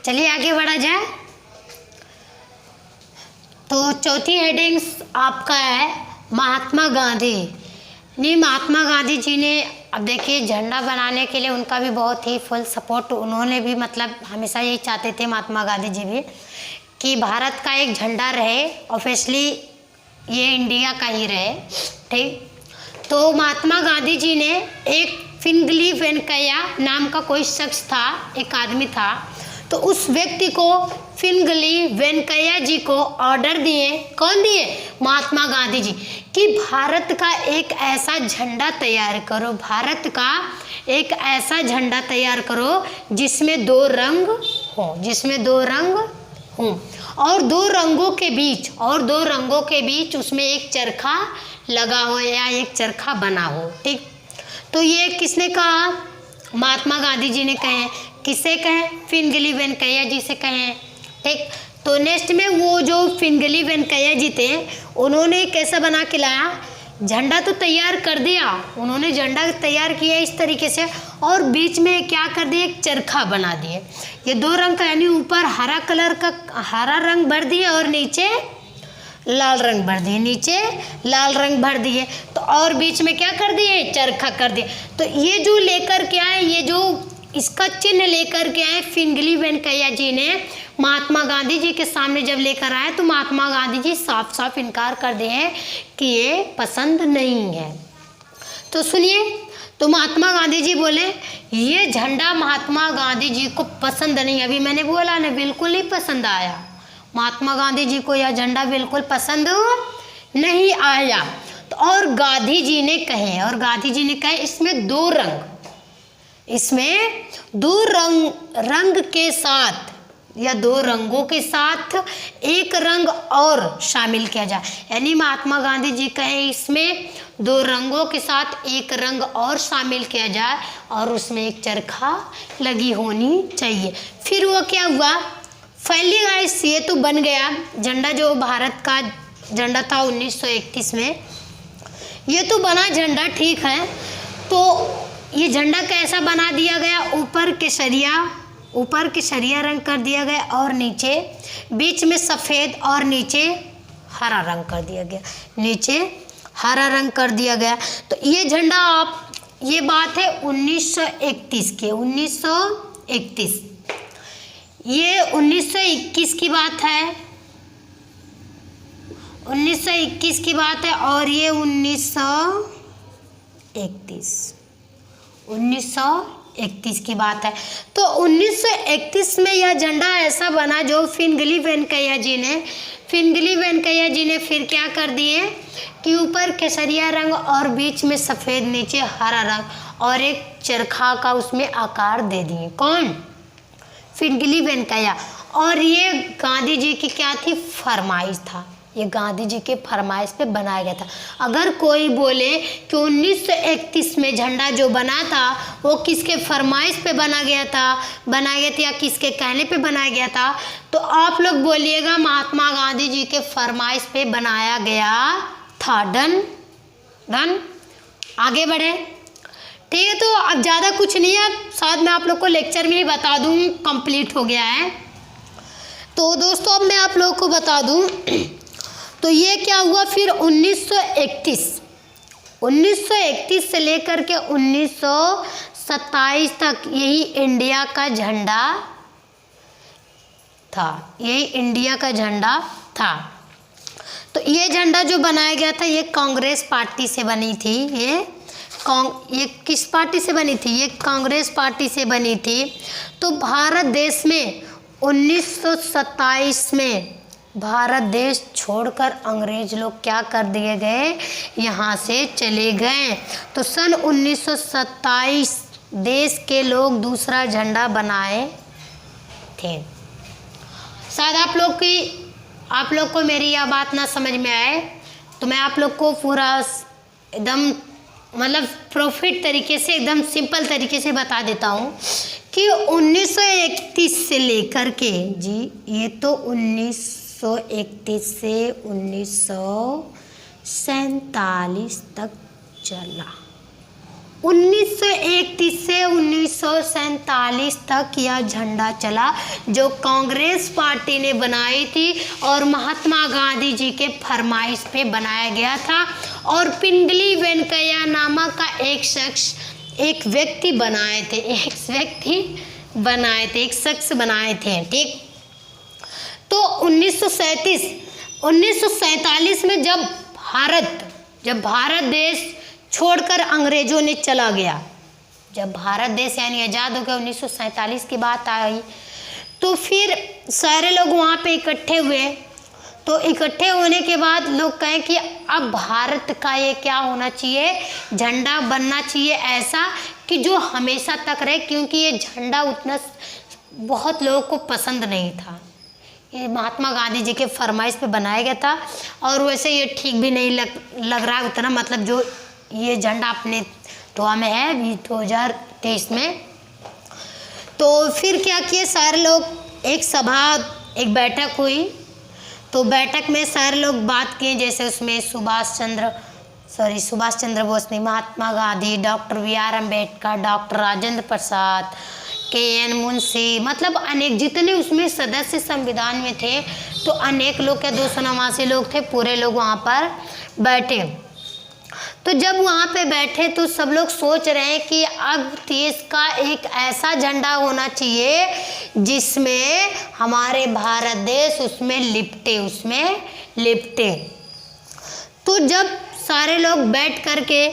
चलिए आगे बढ़ा जाए। तो चौथी हेडिंग्स आपका है महात्मा गांधी। नहीं, महात्मा गांधी जी ने, अब देखिए झंडा बनाने के लिए उनका भी बहुत ही फुल सपोर्ट, उन्होंने भी मतलब हमेशा यही चाहते थे महात्मा गांधी जी भी कि भारत का एक झंडा रहे, ऑब्वियसली ये इंडिया का ही रहे, ठीक। तो महात्मा गांधी जी ने एक पिंगली वेंकैया नाम का कोई शख्स था, एक आदमी था, तो उस व्यक्ति को पिंगली वेंकैया जी को ऑर्डर दिए। कौन दिए? महात्मा गांधी जी, कि भारत का एक ऐसा झंडा तैयार करो, भारत का एक ऐसा झंडा तैयार करो जिसमें दो रंग हो, जिसमें दो रंग हो और दो रंगों के बीच उसमें एक चरखा लगा हो या एक चरखा बना हो, ठीक। तो ये किसने कहा? महात्मा गांधी जी ने कहे। किसे कहे? पिंगली वेंकैया जी से कहे, ठीक। तो नेक्स्ट में वो जो पिंगली वेंकैया जी थे, उन्होंने कैसा बना के लाया? झंडा तो तैयार कर दिया, उन्होंने झंडा तैयार किया इस तरीके से, और बीच में क्या कर दिए? एक चरखा बना दिए। ये दो रंग का, यानी ऊपर हरा कलर का हरा रंग भर दिए और नीचे लाल रंग भर दिए, नीचे लाल रंग भर दिए, तो और बीच में क्या कर दिए? चरखा कर दिए। तो ये जो लेकर के आए, ये जो इसका चिन्ह लेकर के आए पिंगली वेंकैया जी ने महात्मा गांधी जी के सामने जब लेकर आए, तो महात्मा गांधी जी साफ साफ इनकार कर दिए कि ये पसंद नहीं है। तो सुनिए, तो महात्मा गांधी जी बोले ये झंडा महात्मा गांधी जी को पसंद नहीं। अभी मैंने बोला ना, बिल्कुल नहीं पसंद आया महात्मा गांधी जी को, यह झंडा बिल्कुल पसंद नहीं आया। तो और गांधी जी ने कहे इसमें दो रंग, इसमें दो रंग के साथ या दो रंगों के साथ एक रंग और शामिल किया जाए। यानी महात्मा गांधी जी कहे इसमें दो रंगों के साथ एक रंग और शामिल किया जाए और उसमें एक चरखा लगी होनी चाहिए। फिर वो क्या हुआ? फाइनली गाइस ये तो बन गया झंडा, जो भारत का झंडा था 1931 में, ये तो बना झंडा, ठीक है। तो ये झंडा कैसा बना दिया गया? ऊपर केसरिया रंग कर दिया गया और नीचे बीच में सफ़ेद और नीचे हरा रंग कर दिया गया, नीचे हरा रंग कर दिया गया। तो ये झंडा, आप ये बात है 1931 की, 1931, ये 1921 की बात है, 1921 की बात है, और ये 1931 की बात है। तो 1931 में यह झंडा ऐसा बना जो पिंगली वेंकैया जी ने फिर क्या कर दिए कि ऊपर केसरिया रंग और बीच में सफ़ेद, नीचे हरा रंग और एक चरखा का उसमें आकार दे दिए। कौन? पिंगली वेंकैया। और ये गांधी जी की क्या थी? फरमाइश था, ये गांधी जी के फरमाइश पे बनाया गया था। अगर कोई बोले कि 1931 में झंडा जो बना था वो किसके फरमाइश पे बनाया गया था या किसके कहने पे बनाया गया था, तो आप लोग बोलिएगा महात्मा गांधी जी के फरमाइश पे बनाया गया था। डन। आगे बढ़े, ठीक है। तो अब ज़्यादा कुछ नहीं है, शायद मैं आप लोग को लेक्चर में ही बता दूँ, कंप्लीट हो गया है। तो दोस्तों अब मैं आप लोगों को बता दूँ, तो ये क्या हुआ फिर 1931 से लेकर के 1927 तक यही इंडिया का झंडा था, तो ये झंडा जो बनाया गया था ये कांग्रेस पार्टी से बनी थी। ये किस पार्टी से बनी थी? ये कांग्रेस पार्टी से बनी थी। तो भारत देश में 1927 में भारत देश छोड़कर अंग्रेज लोग क्या कर दिए गए? यहाँ से चले गए। तो सन 1927 देश के लोग दूसरा झंडा बनाए थे। शायद आप लोग को मेरी यह बात ना समझ में आए, तो मैं आप लोग को पूरा एकदम मतलब प्रॉफिट तरीके से, एकदम सिंपल तरीके से बता देता हूँ कि 1931 से लेकर के, जी ये तो 1931 से 1947 तक चला। 1931 से 1947 तक यह झंडा चला, जो कांग्रेस पार्टी ने बनाई थी और महात्मा गांधी जी के फरमाइश पे बनाया गया था। और पिंगली वेंकैया नामक का एक व्यक्ति बनाए थे, एक शख्स बनाए थे। ठीक, तो 1947 में जब भारत देश छोड़कर अंग्रेजों ने चला गया, जब भारत देश यानी आज़ाद हो गया, 1947 की बात आई, तो फिर सारे लोग वहाँ पे इकट्ठे हुए। तो इकट्ठे होने के बाद लोग कहें कि अब भारत का ये क्या होना चाहिए, झंडा बनना चाहिए ऐसा कि जो हमेशा तक रहे, क्योंकि ये झंडा उतना बहुत लोगों को पसंद नहीं था। ये महात्मा गांधी जी के फरमाइश पे बनाया गया था और वैसे ये ठीक भी नहीं लग रहा है उतना, मतलब जो ये झंडा अपने धोआ में है अभी 2023 में। तो फिर क्या किए सारे लोग, एक बैठक हुई। तो बैठक में सारे लोग बात किए, जैसे उसमें सुभाष चंद्र बोस नहीं, Mahatma Gandhi, doctor BR Ambedkar, doctor Rajendra Prasad, KN Munshi, मतलब अनेक जितने उसमें सदस्य संविधान में थे, तो अनेक लोग के 289 लोग थे, पूरे लोग वहाँ पर बैठे। तो जब वहाँ पे बैठे तो सब लोग सोच रहे हैं कि अब देश का एक ऐसा झंडा होना चाहिए जिसमें हमारे भारत देश उसमें लिपटे। तो जब सारे लोग बैठ करके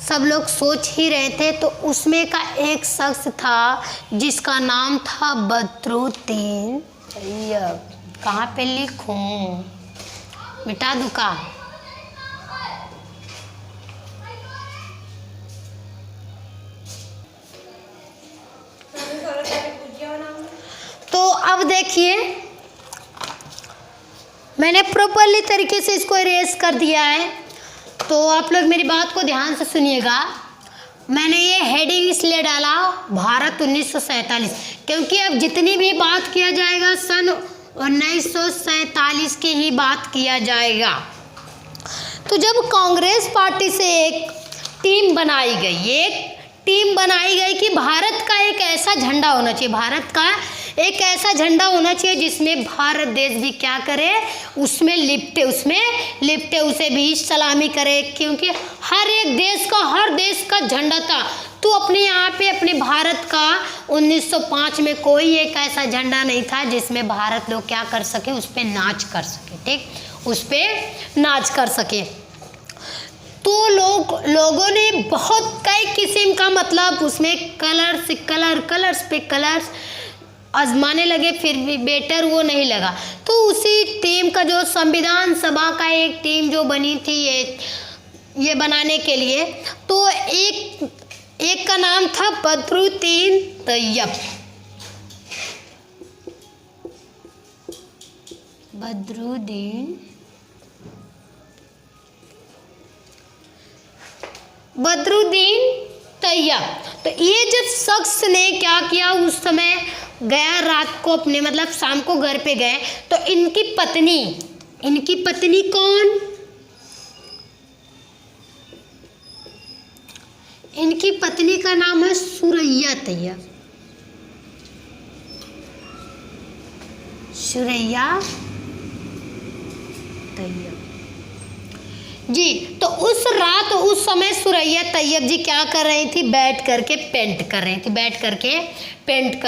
सब लोग सोच ही रहे थे, तो उसमें का एक शख्स था जिसका नाम था बदरुद्दीन तैयब। कहाँ पे लिखूं, मिटा दूँ का? तो अब देखिए, मैंने प्रॉपरली तरीके से इसको इरेज कर दिया है, तो आप लोग मेरी बात को ध्यान से सुनिएगा। मैंने ये हेडिंग इसलिए डाला भारत 1947, क्योंकि अब जितनी भी बात किया जाएगा सन 1947 की ही बात किया जाएगा। तो जब कांग्रेस पार्टी से एक टीम बनाई गई कि भारत का एक ऐसा झंडा होना चाहिए, जिसमें भारत देश भी क्या करे, उसमें लिपटे, उसे भी सलामी करे, क्योंकि हर देश का झंडा था। तो अपने यहाँ पे अपने भारत का 1905 में कोई एक ऐसा झंडा नहीं था जिसमें भारत लोग क्या कर सके, उस पर नाच कर सके। ठीक, उस पर नाच कर सके। तो लोगों ने बहुत कई किस्म का, मतलब उसमें कलर्स पे कलर्स आजमाने लगे, फिर भी बेटर वो नहीं लगा। तो उसी टीम का जो संविधान सभा का एक टीम जो बनी थी ये बनाने के लिए, तो एक का नाम था बदरुद्दीन तैयब। बदरुद्दीन तैयब। तो ये जब शख्स ने क्या किया, उस समय गया रात को अपने, मतलब शाम को घर पे गए, तो इनकी पत्नी कौन, इनकी पत्नी का नाम है सुरैया तैयब। जी। तो उस समय सुरैया तैयब जी क्या कर रही थी, बैठ करके पेंट कर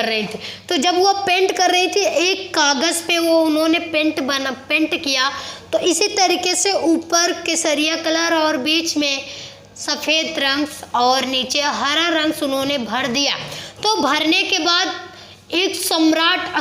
रही थी। तो जब वो पेंट कर रही थी, एक कागज़ पे वो उन्होंने पेंट किया। तो इसी तरीके से ऊपर केसरिया कलर और बीच में सफ़ेद रंग और नीचे हरा रंग उन्होंने भर दिया। तो भरने के बाद एक सम्राट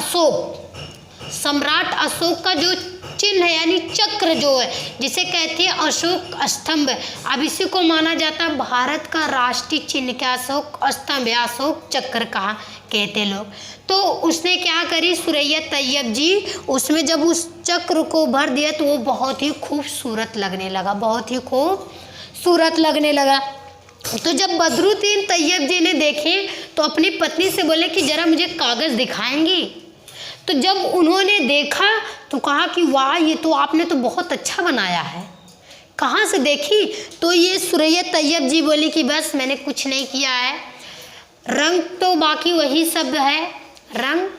अशोक का जो चिन्ह है, यानी चक्र जो है, जिसे कहते हैं अशोक स्तंभ, अब इसी को माना जाता है भारत का राष्ट्रीय चिन्ह का अशोक स्तंभ या अशोक चक्र कहा कहते लोग। तो उसने क्या करी, सुरैया तैयब जी, उसमें जब उस चक्र को भर दिया तो वो बहुत ही खूबसूरत लगने लगा। तो जब बदरुद्दीन तैयब जी ने देखे तो अपनी पत्नी से बोले कि ज़रा मुझे कागज़ दिखाएंगी। तो जब उन्होंने देखा तो कहा कि वाह, ये तो आपने तो बहुत अच्छा बनाया है, कहाँ से देखी? तो ये सुरैया तैयब जी बोली कि बस मैंने कुछ नहीं किया है, रंग तो बाकी वही सब है, रंग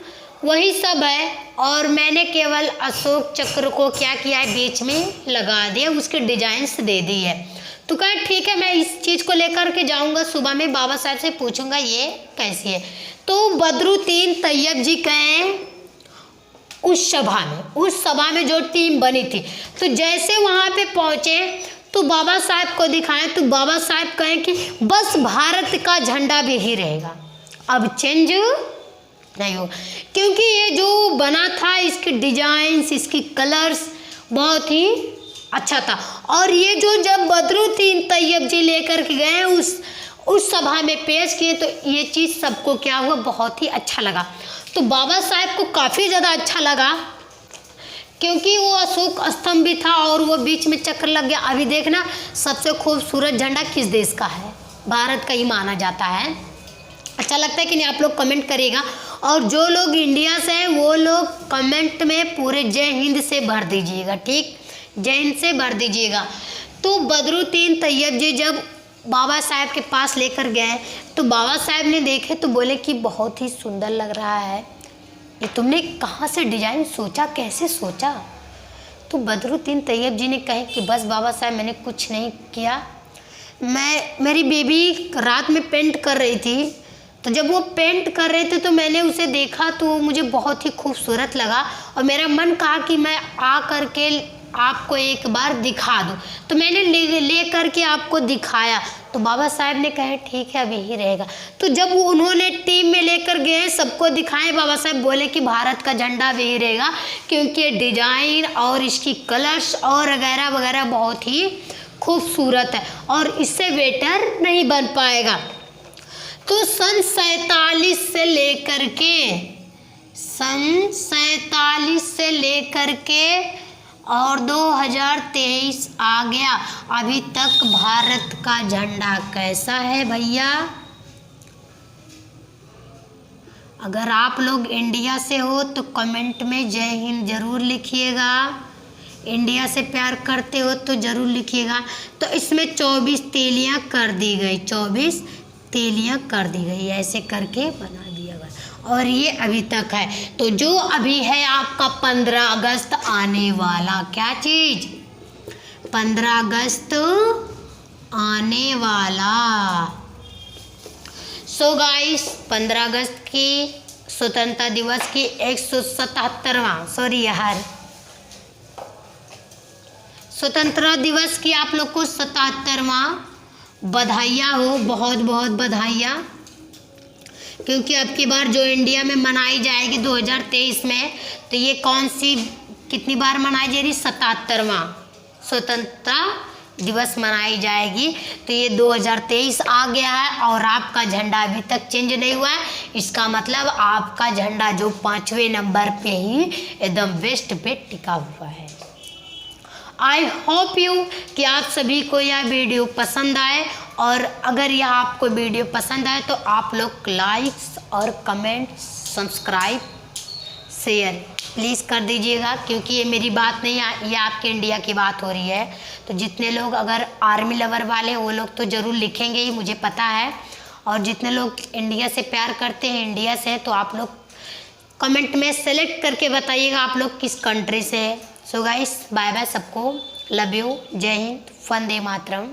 वही सब है, और मैंने केवल अशोक चक्र को क्या किया है, बीच में लगा दिया, उसके डिजाइन्स दे दी है। तो कहा ठीक है, मैं इस चीज़ को लेकर के जाऊंगा, सुबह में बाबा साहब से पूछूंगा ये कैसी है। तो बदरुद्दीन तैयब जी कहें उस सभा में जो टीम बनी थी, तो जैसे वहाँ पे पहुँचे तो बाबा साहब को दिखाएं, तो बाबा साहब कहें कि बस भारत का झंडा भी ही रहेगा, अब चेंज नहीं हो, क्योंकि ये जो बना था इसके डिजाइन्स, इसकी कलर्स बहुत ही अच्छा था। और ये जो जब बदरुद्दीन तैयब जी लेकर के गए उस सभा में पेश किए, तो ये चीज़ सबको क्या हुआ, बहुत ही अच्छा लगा। तो बाबा साहब को काफ़ी ज़्यादा अच्छा लगा, क्योंकि वो अशोक स्तंभ भी था और वो बीच में चक्र लग गया। अभी देखना सबसे खूबसूरत झंडा किस देश का है, भारत का ही माना जाता है। अच्छा लगता है कि नहीं, आप लोग कमेंट करिएगा। और जो लोग इंडिया से हैं वो लोग कमेंट में पूरे जय हिंद से भर दीजिएगा, ठीक, जय हिंद से भर दीजिएगा। तो बदरुद्दीन तैयब जी जब बाबा साहब के पास लेकर गए तो बाबा साहब ने देखे तो बोले कि बहुत ही सुंदर लग रहा है, ये तुमने कहाँ से डिजाइन सोचा, कैसे सोचा? तो बदरुद्दीन तैयब जी ने कहे कि बस बाबा साहब मैंने कुछ नहीं किया, मेरी बेबी रात में पेंट कर रही थी, तो जब वो पेंट कर रहे थे तो मैंने उसे देखा तो मुझे बहुत ही खूबसूरत लगा और मेरा मन कहा कि मैं आ करके आपको एक बार दिखा दूँ, तो मैंने ले करके आपको दिखाया। तो बाबा साहब ने कहे ठीक है, अब यही रहेगा। तो जब उन्होंने टीम में लेकर गए, सबको दिखाए, बाबा साहब बोले कि भारत का झंडा भी रहेगा, क्योंकि डिजाइन और इसकी कलर्स और वगैरह वगैरह बहुत ही खूबसूरत है और इससे बेटर नहीं बन पाएगा। तो सन 47 से लेकर के और 2023 आ गया, अभी तक भारत का झंडा कैसा है भैया? अगर आप लोग इंडिया से हो तो कमेंट में जय हिंद जरूर लिखिएगा, इंडिया से प्यार करते हो तो जरूर लिखिएगा। तो इसमें 24 तीलियाँ कर दी गई, 24 तीलियाँ कर दी गई, ऐसे करके बना दिया गया और ये अभी तक है। तो जो अभी है आपका 15 अगस्त आने वाला, क्या चीज़, 15 अगस्त आने वाला। सो गाइस 15 अगस्त की स्वतंत्रता दिवस की 177वां स्वतंत्रता दिवस की आप लोग को 77वां बधाइयाँ हो, बहुत बहुत बधाइयाँ, क्योंकि अब की बार जो इंडिया में मनाई जाएगी 2023 में, तो ये कौन सी कितनी बार मनाई जा रही, 77वां स्वतंत्रता दिवस मनाई जाएगी। तो ये 2023 आ गया है और आपका झंडा अभी तक चेंज नहीं हुआ है, इसका मतलब आपका झंडा जो 5वें नंबर पे ही एकदम वेस्ट पे टिका हुआ है। आई होप यू कि आप सभी को यह वीडियो पसंद आए, और अगर यह आपको वीडियो पसंद आए तो आप लोग लाइक्स और कमेंट, सब्सक्राइब, शेयर प्लीज़ कर दीजिएगा, क्योंकि ये मेरी बात नहीं है, ये आपके इंडिया की बात हो रही है। तो जितने लोग अगर आर्मी लवर वाले वो लोग तो ज़रूर लिखेंगे ही, मुझे पता है, और जितने लोग इंडिया से प्यार करते हैं, इंडिया से, तो आप लोग कमेंट में सेलेक्ट करके बताइएगा आप लोग किस कंट्री से है। सो गाइस बाय बाय सबको, लव यू, जय हिंद, वंदे मातरम।